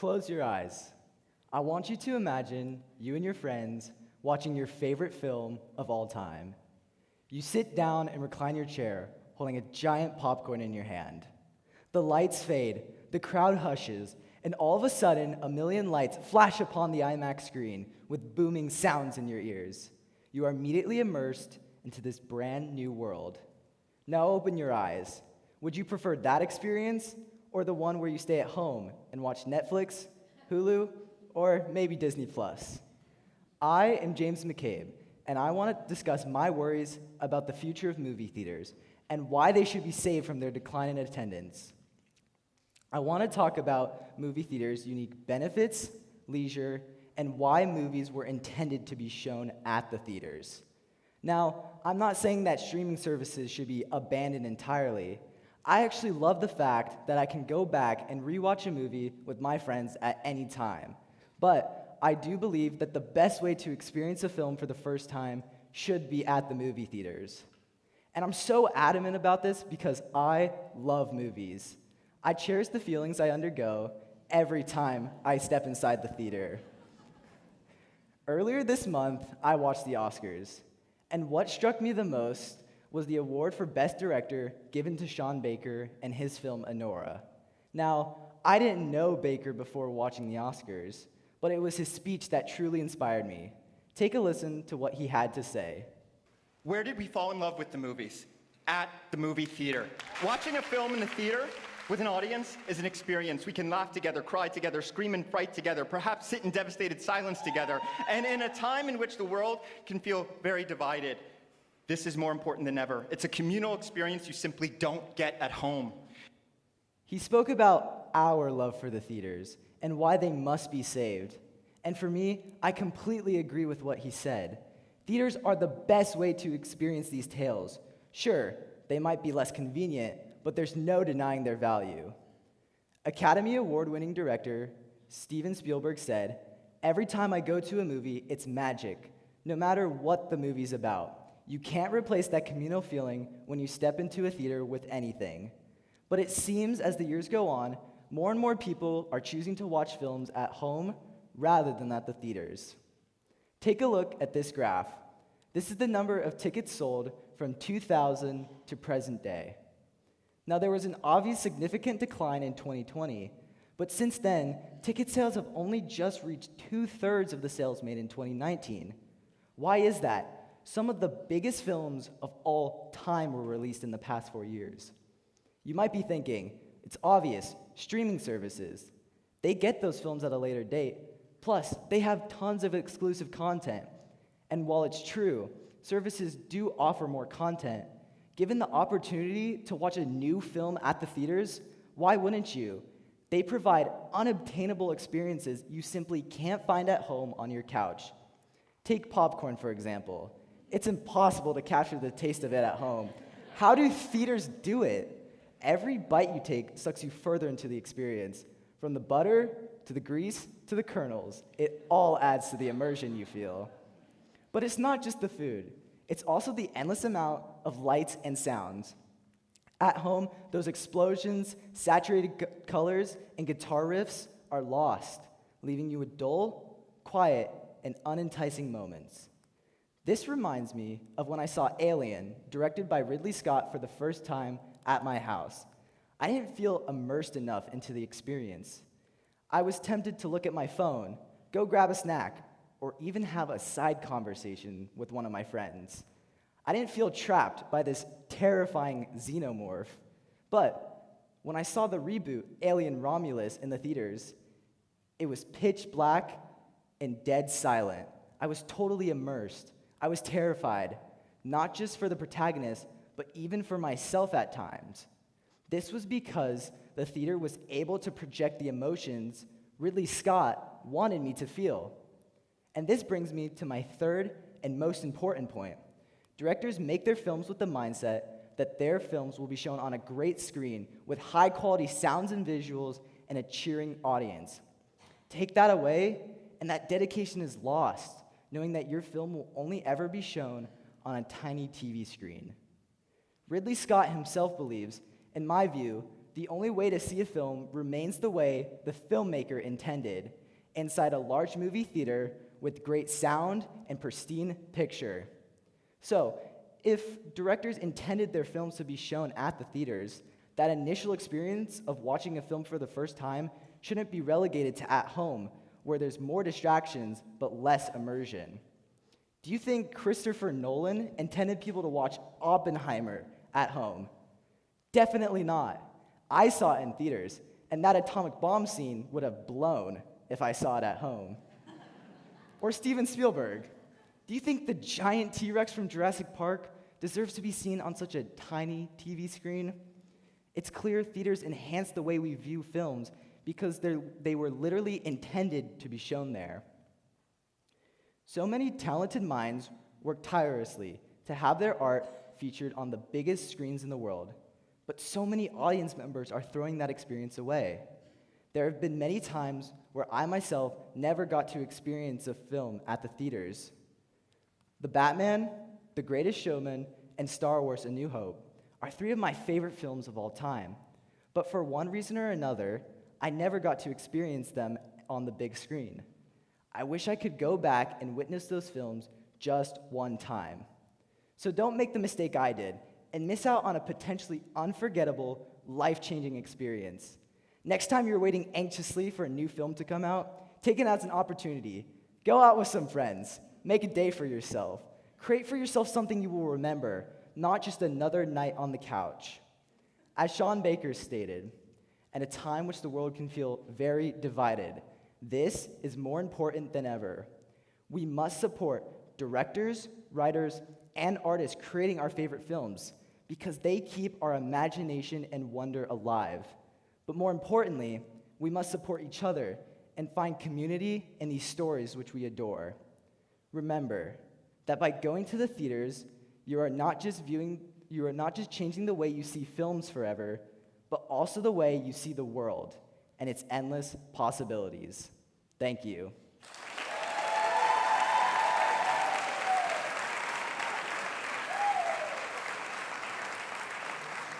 Close your eyes. I want you to imagine you and your friends watching your favorite film of all time. You sit down and recline your chair, holding a giant popcorn in your hand. The lights fade, the crowd hushes, and all of a sudden, a million lights flash upon the IMAX screen with booming sounds in your ears. You are immediately immersed into this brand new world. Now open your eyes. Would you prefer that experience or the one where you stay at home and watch Netflix, Hulu, or maybe Disney Plus? I am James McCabe, and I want to discuss my worries about the future of movie theaters and why they should be saved from their decline in attendance. I want to talk about movie theaters' unique benefits, leisure, and why movies were intended to be shown at the theaters. Now, I'm not saying that streaming services should be abandoned entirely. I actually love the fact that I can go back and rewatch a movie with my friends at any time. But I do believe that the best way to experience a film for the first time should be at the movie theaters. And I'm so adamant about this because I love movies. I cherish the feelings I undergo every time I step inside the theater. Earlier this month, I watched the Oscars, and what struck me the most was the award for Best Director given to Sean Baker and his film Anora. Now, I didn't know Baker before watching the Oscars, but it was his speech that truly inspired me. Take a listen to what he had to say. Where did we fall in love with the movies? At the movie theater. Watching a film in the theater with an audience is an experience. We can laugh together, cry together, scream and fright together, perhaps sit in devastated silence together. And in a time in which the world can feel very divided, this is more important than ever. It's a communal experience you simply don't get at home. He spoke about our love for the theaters and why they must be saved. And for me, I completely agree with what he said. Theaters are the best way to experience these tales. Sure, they might be less convenient, but there's no denying their value. Academy Award-winning director Steven Spielberg said, "Every time I go to a movie, it's magic, no matter what the movie's about. You can't replace that communal feeling when you step into a theater with anything." But it seems as the years go on, more and more people are choosing to watch films at home rather than at the theaters. Take a look at this graph. This is the number of tickets sold from 2000 to present day. Now, there was an obvious significant decline in 2020, but since then, ticket sales have only just reached 2/3 of the sales made in 2019. Why is that? Some of the biggest films of all time were released in the past 4 years. You might be thinking, it's obvious, streaming services. They get those films at a later date, plus they have tons of exclusive content. And while it's true, services do offer more content, given the opportunity to watch a new film at the theaters, why wouldn't you? They provide unobtainable experiences you simply can't find at home on your couch. Take popcorn, for example. It's impossible to capture the taste of it at home. How do theaters do it? Every bite you take sucks you further into the experience. From the butter, to the grease, to the kernels, it all adds to the immersion you feel. But it's not just the food. It's also the endless amount of lights and sounds. At home, those explosions, saturated colors, and guitar riffs are lost, leaving you with dull, quiet, and unenticing moments. This reminds me of when I saw Alien, directed by Ridley Scott for the first time at my house. I didn't feel immersed enough into the experience. I was tempted to look at my phone, go grab a snack, or even have a side conversation with one of my friends. I didn't feel trapped by this terrifying xenomorph. But when I saw the reboot Alien Romulus in the theaters, it was pitch black and dead silent. I was totally immersed. I was terrified, not just for the protagonist, but even for myself at times. This was because the theater was able to project the emotions Ridley Scott wanted me to feel. And this brings me to my third and most important point. Directors make their films with the mindset that their films will be shown on a great screen with high-quality sounds and visuals and a cheering audience. Take that away, and that dedication is lost, knowing that your film will only ever be shown on a tiny TV screen. Ridley Scott himself believes, in my view, the only way to see a film remains the way the filmmaker intended, inside a large movie theater with great sound and pristine picture. So, if directors intended their films to be shown at the theaters, that initial experience of watching a film for the first time shouldn't be relegated to at home, where there's more distractions but less immersion. Do you think Christopher Nolan intended people to watch Oppenheimer at home? Definitely not. I saw it in theaters, and that atomic bomb scene would have blown if I saw it at home. Or Steven Spielberg. Do you think the giant T-Rex from Jurassic Park deserves to be seen on such a tiny TV screen? It's clear theaters enhance the way we view films because they were literally intended to be shown there. So many talented minds work tirelessly to have their art featured on the biggest screens in the world, but so many audience members are throwing that experience away. There have been many times where I myself never got to experience a film at the theaters. The Batman, The Greatest Showman, and Star Wars: A New Hope are three of my favorite films of all time, but for one reason or another, I never got to experience them on the big screen. I wish I could go back and witness those films just one time. So don't make the mistake I did and miss out on a potentially unforgettable, life-changing experience. Next time you're waiting anxiously for a new film to come out, take it as an opportunity. Go out with some friends. Make a day for yourself. Create for yourself something you will remember, not just another night on the couch. As Sean Baker stated, at a time which the world can feel very divided, this is more important than ever. We must support directors, writers, and artists creating our favorite films because they keep our imagination and wonder alive. But more importantly, we must support each other and find community in these stories which we adore. Remember that by going to the theaters, you are not just changing the way you see films forever, but also the way you see the world and its endless possibilities. Thank you.